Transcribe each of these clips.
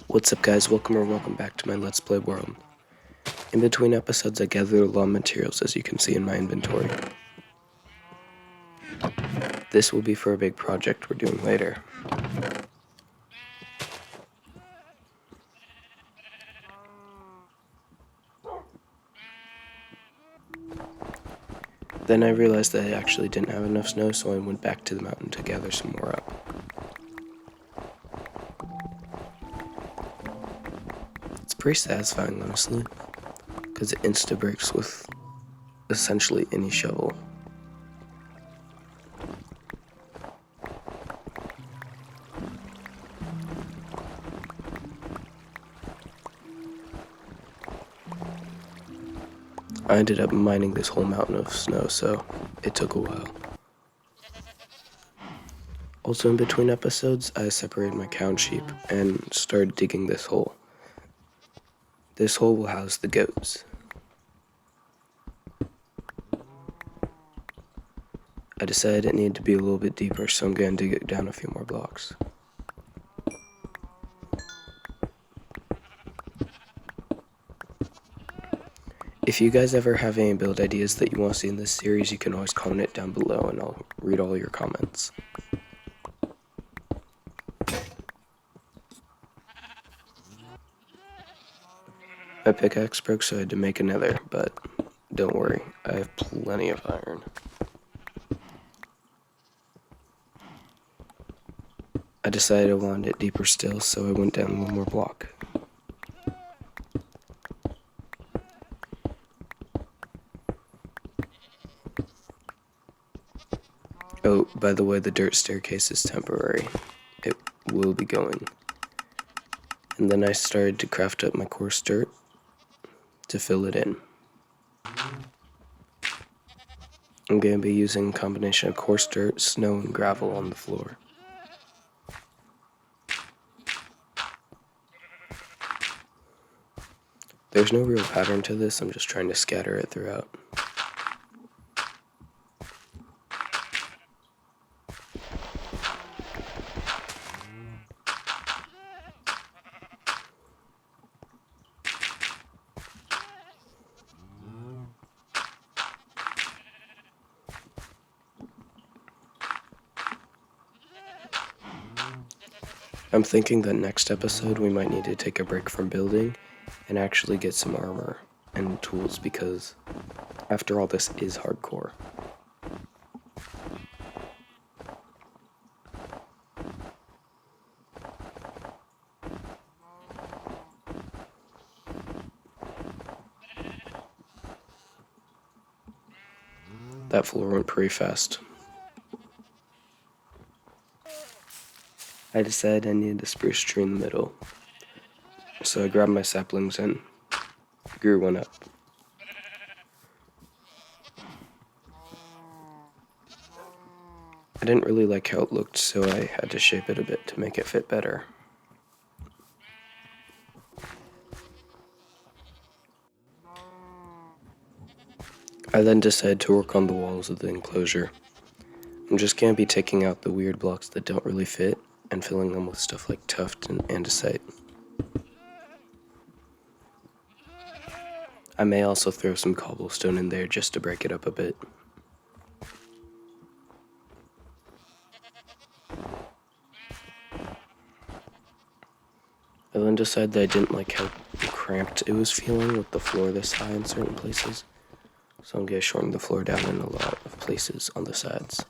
What's up guys, welcome back to my Let's Play world. In between episodes I gathered a lot of materials as you can see in my inventory. This will be for a big project we're doing later. Then I realized that I actually didn't have enough snow, so I went back to the mountain to gather some more up. It's pretty satisfying honestly, because it insta-breaks with essentially any shovel. I ended up mining this whole mountain of snow, so it took a while. Also in between episodes, I separated my cow and sheep and started digging this hole. This hole will house the goats. I decided it needed to be a little bit deeper, so I'm going to dig it down a few more blocks. If you guys ever have any build ideas that you want to see in this series, you can always comment it down below and I'll read all your comments. My pickaxe broke, so I had to make another, but don't worry, I have plenty of iron. I decided I wanted it deeper still, so I went down one more block. Oh, by the way, the dirt staircase is temporary. It will be going. And then I started to craft up my coarse dirt to fill it in. I'm going to be using a combination of coarse dirt, snow, and gravel on the floor. There's no real pattern to this, I'm just trying to scatter it throughout. I'm thinking that next episode we might need to take a break from building and actually get some armor and tools, because after all, this is hardcore. That floor went pretty fast. I decided I needed a spruce tree in the middle, so I grabbed my saplings and grew one up. I didn't really like how it looked, so I had to shape it a bit to make it fit better. I then decided to work on the walls of the enclosure. I'm just going to be taking out the weird blocks that don't really fit and filling them with stuff like tuft and andesite. I may also throw some cobblestone in there just to break it up a bit. I then decided that I didn't like how cramped it was feeling with the floor this high in certain places, so I'm going to shorten the floor down in a lot of places on the sides.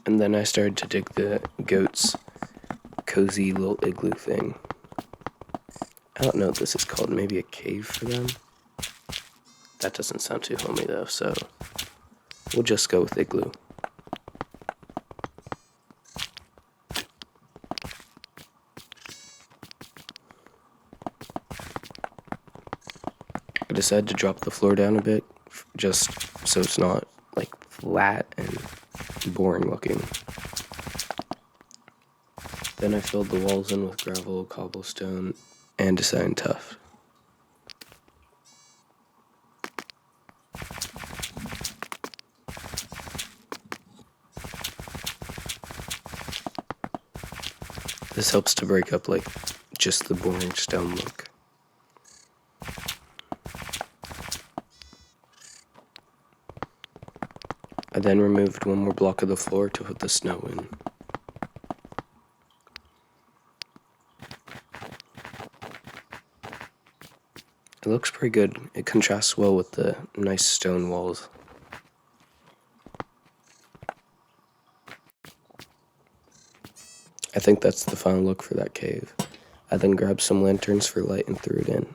And then I started to dig the goats' cozy little igloo thing. I don't know what this is called, maybe a cave for them? That doesn't sound too homey though, so we'll just go with igloo. I decided to drop the floor down a bit, just so it's not like flat and boring looking. Then I filled the walls in with gravel, cobblestone, andesite and tuff. This helps to break up like just the boring stone look. I then removed one more block of the floor to put the snow in. It looks pretty good. It contrasts well with the nice stone walls. I think that's the final look for that cave. I then grabbed some lanterns for light and threw it in.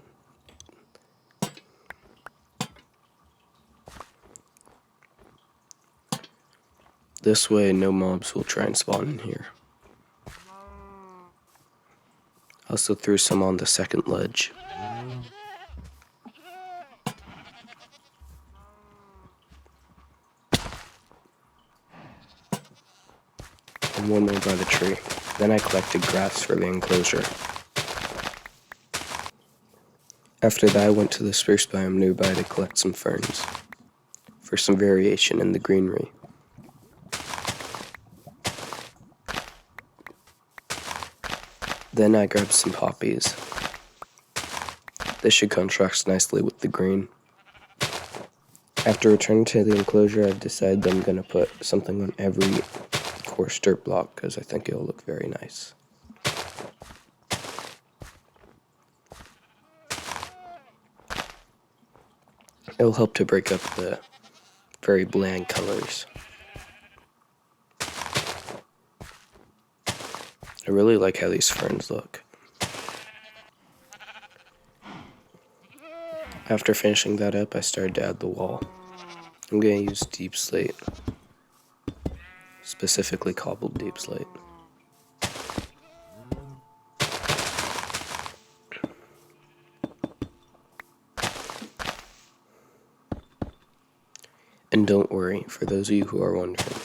This way, no mobs will try and spawn in here. I also threw some on the second ledge. And one more by the tree. Then I collected grass for the enclosure. After that, I went to the spruce biome nearby to collect some ferns for some variation in the greenery. Then I grabbed some poppies. This should contrast nicely with the green. After returning to the enclosure, I've decided that I'm going to put something on every coarse dirt block because I think it'll look very nice. It'll help to break up the very bland colors. I really like how these ferns look. After finishing that up, I started to add the wall. I'm going to use deep slate, specifically cobbled deep slate. And don't worry, for those of you who are wondering,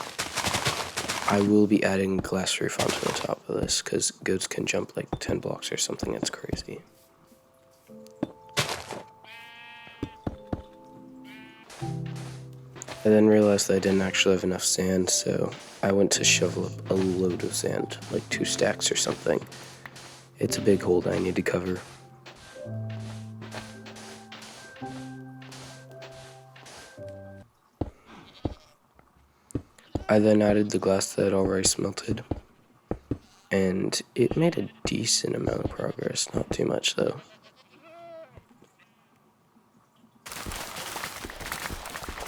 I will be adding glass roof onto the top of this because goats can jump like 10 blocks or something. That's crazy. I then realized that I didn't actually have enough sand, so I went to shovel up a load of sand, like 2 stacks or something. It's a big hole that I need to cover. I then added the glass that had already smelted, and it made a decent amount of progress, not too much though.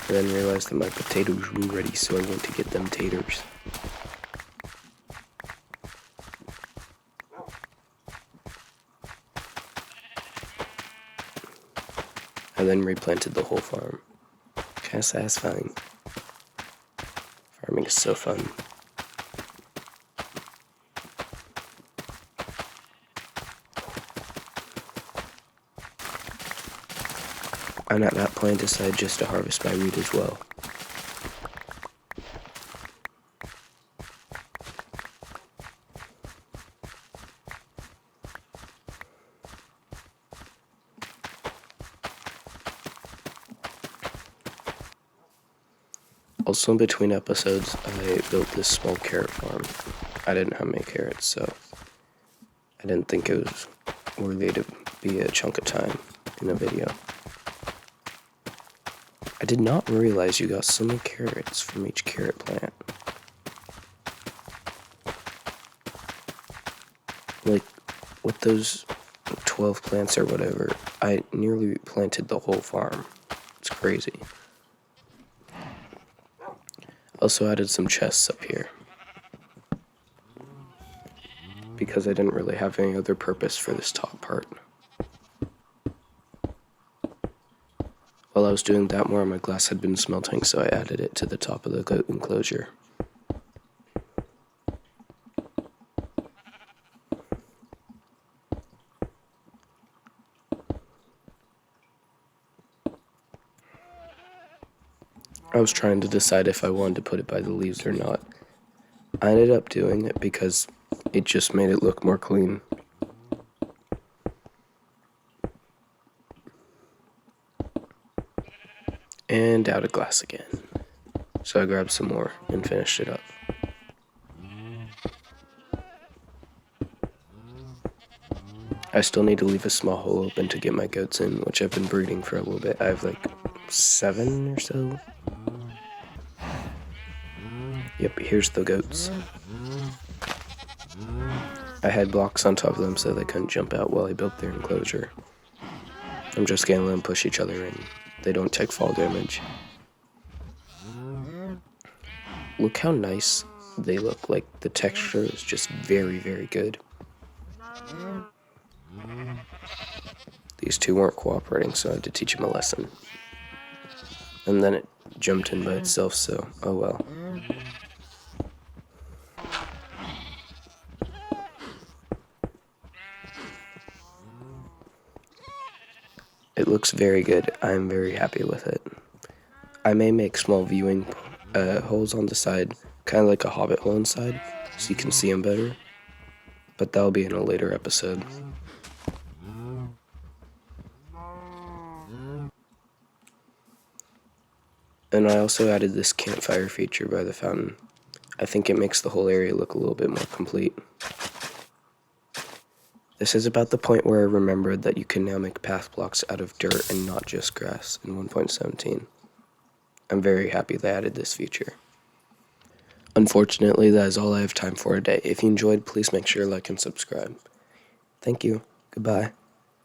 I then realized that my potatoes were ready, so I went to get them taters. I then replanted the whole farm. Kinda satisfying. Farming is so fun. And at that point, I decided just to harvest my wheat as well. Also, in between episodes, I built this small carrot farm. I didn't have many carrots, so I didn't think it was worthy to be a chunk of time in a video. I did not realize you got so many carrots from each carrot plant. Like, with those 12 plants or whatever, I nearly planted the whole farm. It's crazy. Also added some chests up here, because I didn't really have any other purpose for this top part. While I was doing that, more of my glass had been smelting, so I added it to the top of the goat enclosure. I was trying to decide if I wanted to put it by the leaves or not. I ended up doing it because it just made it look more clean. And out of glass again. So I grabbed some more and finished it up. I still need to leave a small hole open to get my goats in, which I've been breeding for a little bit. I have like 7 or so. Yep, here's the goats. I had blocks on top of them so they couldn't jump out while I built their enclosure. I'm just gonna let them push each other in. They don't take fall damage. Look how nice they look. Like, the texture is just very, very good. These two weren't cooperating, so I had to teach them a lesson. And then it jumped in by itself, so oh well. It looks very good. I'm very happy with it. I may make small viewing holes on the side, kind of like a hobbit hole inside, so you can see them better. But that'll be in a later episode. And I also added this campfire feature by the fountain. I think it makes the whole area look a little bit more complete. This is about the point where I remembered that you can now make path blocks out of dirt and not just grass in 1.17. I'm very happy they added this feature. Unfortunately, that is all I have time for today. If you enjoyed, please make sure to like and subscribe. Thank you. Goodbye.